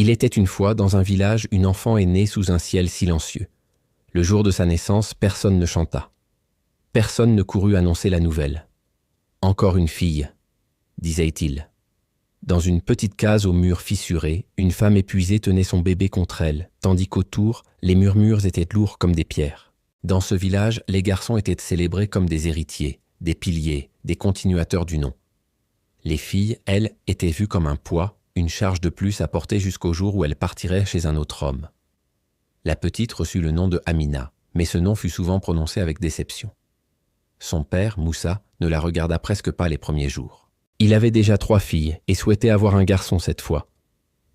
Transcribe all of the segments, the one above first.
Il était une fois, dans un village, une enfant est née sous un ciel silencieux. Le jour de sa naissance, personne ne chanta. Personne ne courut annoncer la nouvelle. « Encore une fille », disait-il. Dans une petite case au mur fissuré, une femme épuisée tenait son bébé contre elle, tandis qu'autour, les murmures étaient lourds comme des pierres. Dans ce village, les garçons étaient célébrés comme des héritiers, des piliers, des continuateurs du nom. Les filles, elles, étaient vues comme un poids, une charge de plus à porter jusqu'au jour où elles partiraient chez un autre homme. La petite reçut le nom de Amina, mais ce nom fut souvent prononcé avec déception. Son père, Moussa, ne la regarda presque pas les premiers jours. Il avait déjà 3 filles et souhaitait avoir un garçon cette fois.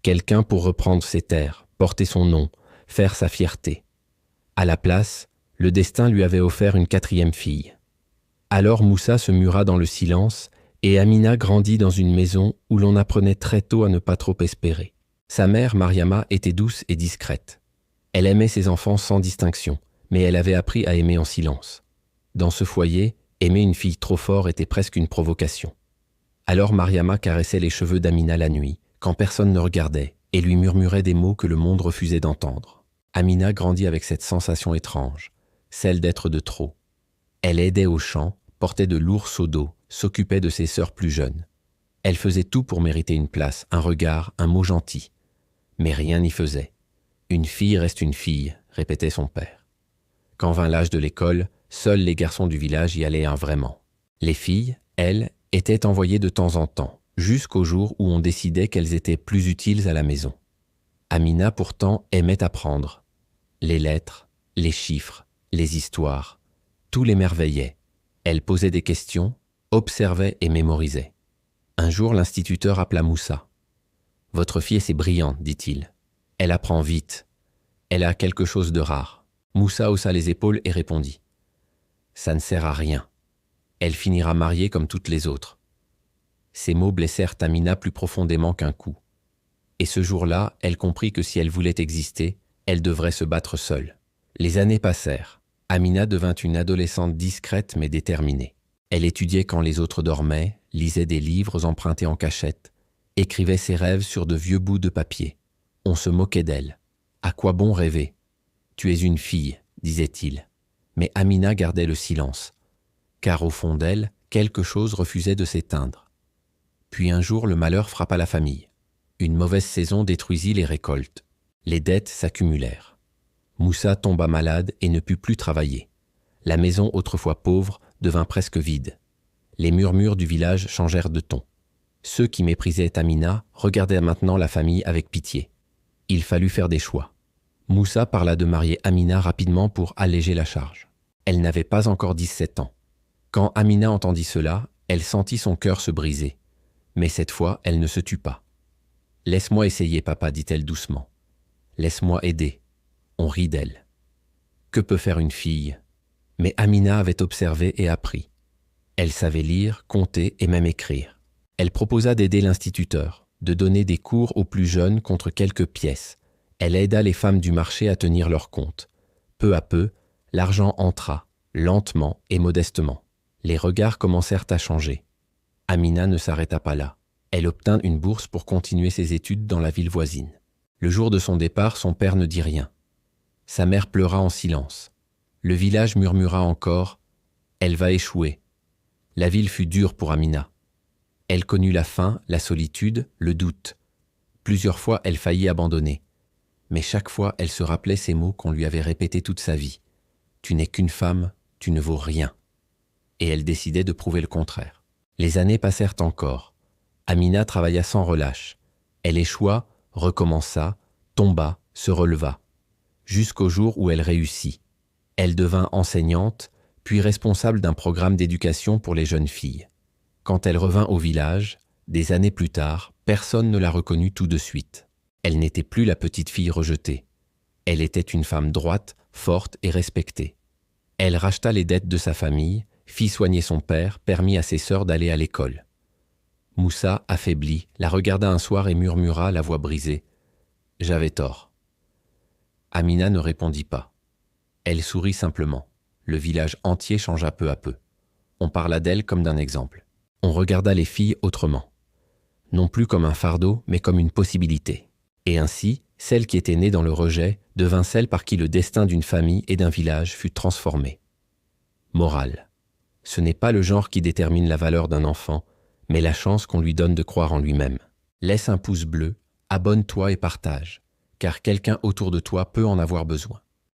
Quelqu'un pour reprendre ses terres, porter son nom, faire sa fierté. À la place, le destin lui avait offert une 4e fille. Alors Moussa se mura dans le silence et Amina grandit dans une maison où l'on apprenait très tôt à ne pas trop espérer. Sa mère, Mariama, était douce et discrète. Elle aimait ses enfants sans distinction, mais elle avait appris à aimer en silence. Dans ce foyer, aimer une fille trop fort était presque une provocation. Alors Mariama caressait les cheveux d'Amina la nuit, quand personne ne regardait, et lui murmurait des mots que le monde refusait d'entendre. Amina grandit avec cette sensation étrange, celle d'être de trop. Elle aidait au champ, portait de lourds seaux d'eau, s'occupait de ses sœurs plus jeunes. Elle faisait tout pour mériter une place, un regard, un mot gentil. Mais rien n'y faisait. Une fille reste une fille, répétait son père. Quand vint l'âge de l'école, seuls les garçons du village y allaient vraiment. Les filles, elles, étaient envoyées de temps en temps, jusqu'au jour où on décidait qu'elles étaient plus utiles à la maison. Amina, pourtant, aimait apprendre. Les lettres, les chiffres, les histoires, tout l'émerveillait. Elle posait des questions, observait et mémorisait. Un jour, l'instituteur appela Moussa. « Votre fille est brillante, dit-il. Elle apprend vite. Elle a quelque chose de rare. » Moussa haussa les épaules et répondit. « Ça ne sert à rien. Elle finira mariée comme toutes les autres. » Ces mots blessèrent Amina plus profondément qu'un coup. Et ce jour-là, elle comprit que si elle voulait exister, elle devrait se battre seule. Les années passèrent. Amina devint une adolescente discrète mais déterminée. Elle étudiait quand les autres dormaient, lisait des livres empruntés en cachette, écrivait ses rêves sur de vieux bouts de papier. On se moquait d'elle. « À quoi bon rêver ? Tu es une fille, disait-il. » Mais Amina gardait le silence, car au fond d'elle, quelque chose refusait de s'éteindre. Puis un jour, le malheur frappa la famille. Une mauvaise saison détruisit les récoltes. Les dettes s'accumulèrent. Moussa tomba malade et ne put plus travailler. La maison, autrefois pauvre, devint presque vide. Les murmures du village changèrent de ton. Ceux qui méprisaient Amina regardaient maintenant la famille avec pitié. Il fallut faire des choix. Moussa parla de marier Amina rapidement pour alléger la charge. Elle n'avait pas encore 17 ans. Quand Amina entendit cela, elle sentit son cœur se briser. Mais cette fois, elle ne se tut pas. « Laisse-moi essayer, papa, dit-elle doucement. Laisse-moi aider. » On rit d'elle. Que peut faire une fille ? Mais Amina avait observé et appris. Elle savait lire, compter et même écrire. Elle proposa d'aider l'instituteur, de donner des cours aux plus jeunes contre quelques pièces. Elle aida les femmes du marché à tenir leur compte. Peu à peu, l'argent entra, lentement et modestement. Les regards commencèrent à changer. Amina ne s'arrêta pas là. Elle obtint une bourse pour continuer ses études dans la ville voisine. Le jour de son départ, son père ne dit rien. Sa mère pleura en silence. Le village murmura encore « Elle va échouer ». La ville fut dure pour Amina. Elle connut la faim, la solitude, le doute. Plusieurs fois, elle faillit abandonner. Mais chaque fois, elle se rappelait ces mots qu'on lui avait répétés toute sa vie. « Tu n'es qu'une femme, tu ne vaux rien ». Et elle décidait de prouver le contraire. Les années passèrent encore. Amina travailla sans relâche. Elle échoua, recommença, tomba, se releva. Jusqu'au jour où elle réussit. Elle devint enseignante, puis responsable d'un programme d'éducation pour les jeunes filles. Quand elle revint au village, des années plus tard, personne ne la reconnut tout de suite. Elle n'était plus la petite fille rejetée. Elle était une femme droite, forte et respectée. Elle racheta les dettes de sa famille, fit soigner son père, permit à ses sœurs d'aller à l'école. Moussa, affaibli, la regarda un soir et murmura, la voix brisée. « J'avais tort. » Amina ne répondit pas. Elle sourit simplement. Le village entier changea peu à peu. On parla d'elle comme d'un exemple. On regarda les filles autrement. Non plus comme un fardeau, mais comme une possibilité. Et ainsi, celle qui était née dans le rejet devint celle par qui le destin d'une famille et d'un village fut transformé. Morale. Ce n'est pas le genre qui détermine la valeur d'un enfant, mais la chance qu'on lui donne de croire en lui-même. Laisse un pouce bleu, abonne-toi et partage, car quelqu'un autour de toi peut en avoir besoin.